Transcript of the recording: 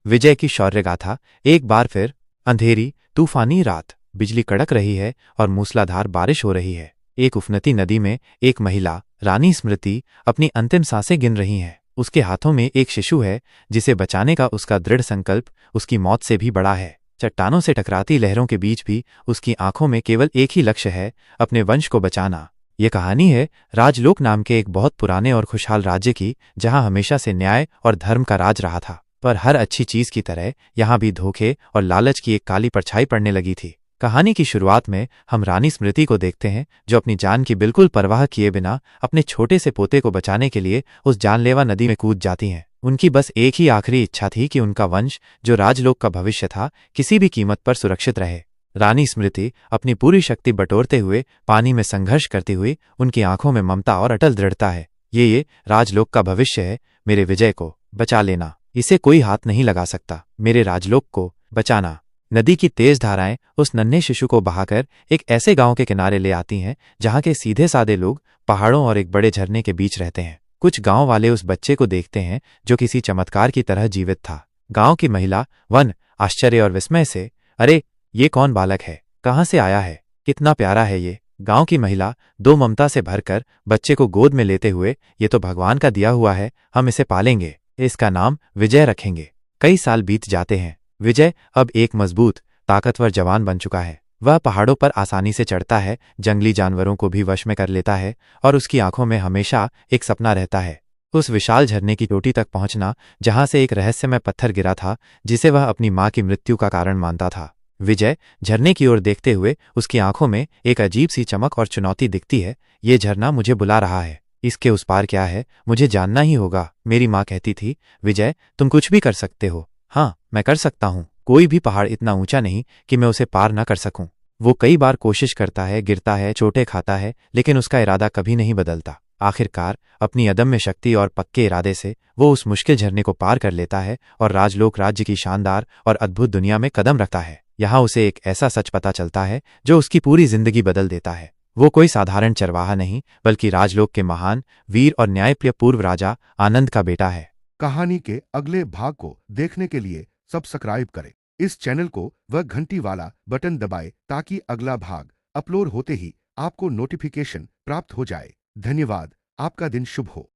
विजय की शौर्य गाथा। एक बार फिर अंधेरी तूफानी रात, बिजली कड़क रही है और मूसलाधार बारिश हो रही है। एक उफनती नदी में एक महिला, रानी स्मृति, अपनी अंतिम सांसें गिन रही हैं। उसके हाथों में एक शिशु है जिसे बचाने का उसका दृढ़ संकल्प उसकी मौत से भी बड़ा है। चट्टानों से टकराती लहरों के बीच भी उसकी आंखों में केवल एक ही लक्ष्य है, अपने वंश को बचाना। ये कहानी है राजलोक नाम के एक बहुत पुराने और खुशहाल राज्य की, जहां हमेशा से न्याय और धर्म का राज रहा था। पर हर अच्छी चीज की तरह यहां भी धोखे और लालच की एक काली परछाई पड़ने लगी थी। कहानी की शुरुआत में हम रानी स्मृति को देखते हैं, जो अपनी जान की बिल्कुल परवाह किए बिना अपने छोटे से पोते को बचाने के लिए उस जानलेवा नदी में कूद जाती हैं। उनकी बस एक ही आखिरी इच्छा थी कि उनका वंश, जो राजलोक का भविष्य था, किसी भी कीमत पर सुरक्षित रहे। रानी स्मृति अपनी पूरी शक्ति बटोरते हुए पानी में संघर्ष करती हुई, उनकी आंखों में ममता और अटल दृढ़ता है। ये राजलोक का भविष्य है, मेरे विजय को बचा लेना, इसे कोई हाथ नहीं लगा सकता, मेरे राजलोक को बचाना। नदी की तेज धाराएं उस नन्हे शिशु को बहाकर एक ऐसे गांव के किनारे ले आती हैं जहां के सीधे सादे लोग पहाड़ों और एक बड़े झरने के बीच रहते हैं। कुछ गांव वाले उस बच्चे को देखते हैं जो किसी चमत्कार की तरह जीवित था। गांव की महिला वन आश्चर्य और विस्मय से, अरे ये कौन बालक है, कहाँ से आया है, कितना प्यारा है ये। गांव की महिला दो ममता से भरकर बच्चे को गोद में लेते हुए, ये तो भगवान का दिया हुआ है, हम इसे पालेंगे, इसका नाम विजय रखेंगे। कई साल बीत जाते हैं। विजय अब एक मजबूत ताकतवर जवान बन चुका है। वह पहाड़ों पर आसानी से चढ़ता है, जंगली जानवरों को भी वश में कर लेता है, और उसकी आंखों में हमेशा एक सपना रहता है, उस विशाल झरने की चोटी तक पहुंचना जहां से एक रहस्यमय पत्थर गिरा था, जिसे वह अपनी मां की मृत्यु का कारण मानता था। विजय झरने की ओर देखते हुए, उसकी आंखों में एक अजीब सी चमक और चुनौती दिखती है। ये झरना मुझे बुला रहा है, इसके उस पार क्या है, मुझे जानना ही होगा। मेरी माँ कहती थी, विजय तुम कुछ भी कर सकते हो। हाँ, मैं कर सकता हूँ। कोई भी पहाड़ इतना ऊंचा नहीं कि मैं उसे पार न कर सकूं। वो कई बार कोशिश करता है, गिरता है, चोटें खाता है, लेकिन उसका इरादा कभी नहीं बदलता। आखिरकार अपनी अदम्य शक्ति और पक्के इरादे से वो उस मुश्किल झरने को पार कर लेता है और राजलोक राज्य की शानदार और अद्भुत दुनिया में कदम रखता है। यहाँ उसे एक ऐसा सच पता चलता है जो उसकी पूरी जिंदगी बदल देता है। वो कोई साधारण चरवाहा नहीं, बल्कि राजलोक के महान वीर और न्यायप्रिय पूर्व राजा आनंद का बेटा है। कहानी के अगले भाग को देखने के लिए सब्सक्राइब करें इस चैनल को व घंटी वाला बटन दबाएं ताकि अगला भाग अपलोड होते ही आपको नोटिफिकेशन प्राप्त हो जाए। धन्यवाद। आपका दिन शुभ हो।